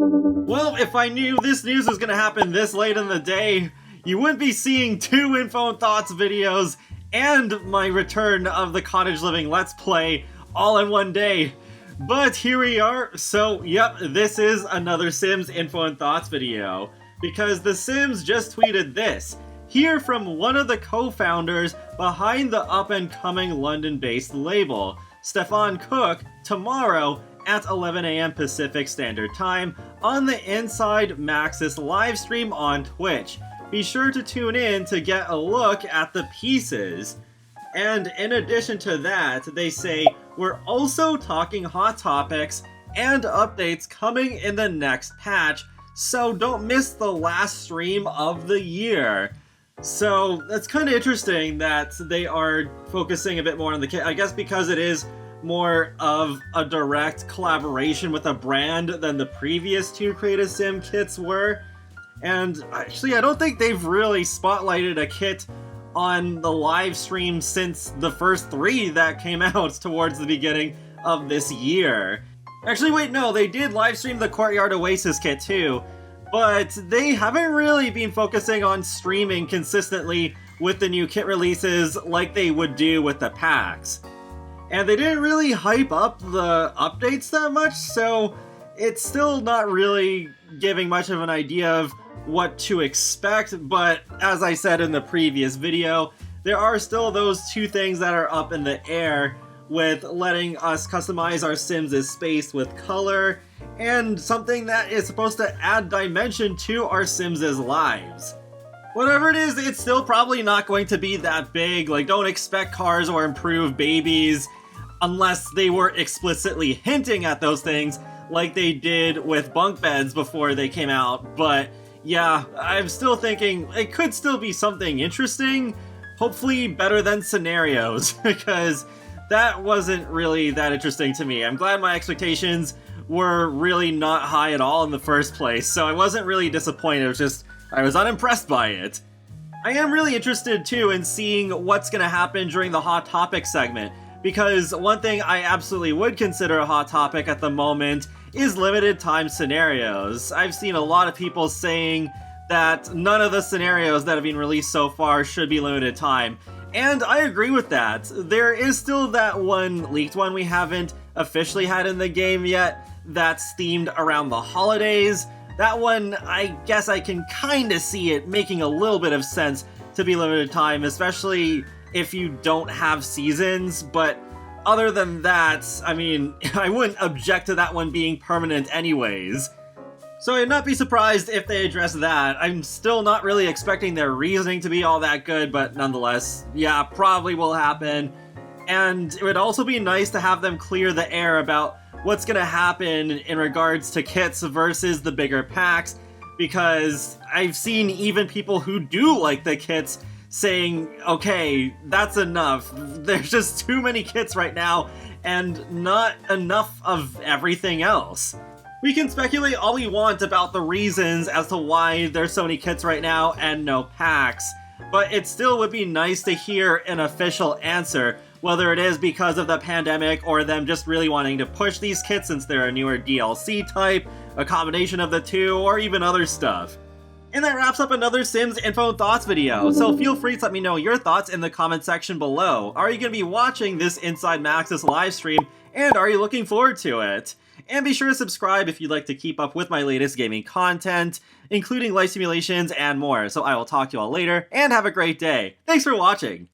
Well, if I knew this news was gonna happen this late in the day, you wouldn't be seeing two Info and Thoughts videos and my return of the Cottage Living Let's Play all in one day. But here we are, so yep, this is another Sims Info and Thoughts video. Because The Sims just tweeted this. Hear from one of the co-founders behind the up-and-coming London-based label, Stefan Cook, tomorrow at 11 AM Pacific Standard Time on the Inside Maxis livestream on Twitch. Be sure to tune in to get a look at the pieces. And in addition to that, they say, we're also talking hot topics and updates coming in the next patch, so don't miss the last stream of the year. So that's kind of interesting that they are focusing a bit more on the kit, I guess because it is more of a direct collaboration with a brand than the previous two Create a Sim kits were. And actually, I don't think they've really spotlighted a kit on the live stream since the first three that came out towards the beginning of this year. Actually, wait, no, they did live stream the Courtyard Oasis kit too, but they haven't really been focusing on streaming consistently with the new kit releases like they would do with the packs. And they didn't really hype up the updates that much, so it's still not really giving much of an idea of what to expect, but as I said in the previous video, there are still those two things that are up in the air with letting us customize our Sims' space with color, and something that is supposed to add dimension to our Sims' lives. Whatever it is, it's still probably not going to be that big. Like, don't expect cars or improved babies unless they were explicitly hinting at those things like they did with bunk beds before they came out. But yeah, I'm still thinking it could still be something interesting, hopefully better than Scenarios, because that wasn't really that interesting to me. I'm glad my expectations were really not high at all in the first place, so I wasn't really disappointed, it was just, I was unimpressed by it. I am really interested too in seeing what's gonna happen during the Hot Topic segment, because one thing I absolutely would consider a hot topic at the moment is limited time scenarios. I've seen a lot of people saying that none of the scenarios that have been released so far should be limited time, and I agree with that. There is still that one leaked one we haven't officially had in the game yet that's themed around the holidays. That one, I guess I can kinda see it making a little bit of sense to be limited time, especially if you don't have seasons, but other than that, I mean, I wouldn't object to that one being permanent anyways. So I'd not be surprised if they address that. I'm still not really expecting their reasoning to be all that good, but nonetheless, yeah, probably will happen. And it would also be nice to have them clear the air about what's gonna happen in regards to kits versus the bigger packs, because I've seen even people who do like the kits saying, okay, that's enough. There's just too many kits right now, and not enough of everything else. We can speculate all we want about the reasons as to why there's so many kits right now and no packs, but it still would be nice to hear an official answer, whether it is because of the pandemic or them just really wanting to push these kits since they're a newer DLC type, a combination of the two, or even other stuff. And that wraps up another Sims Info and Thoughts video, so feel free to let me know your thoughts in the comment section below. Are you going to be watching this Inside Maxis livestream, and are you looking forward to it? And be sure to subscribe if you'd like to keep up with my latest gaming content, including life simulations and more. So I will talk to you all later, and have a great day. Thanks for watching!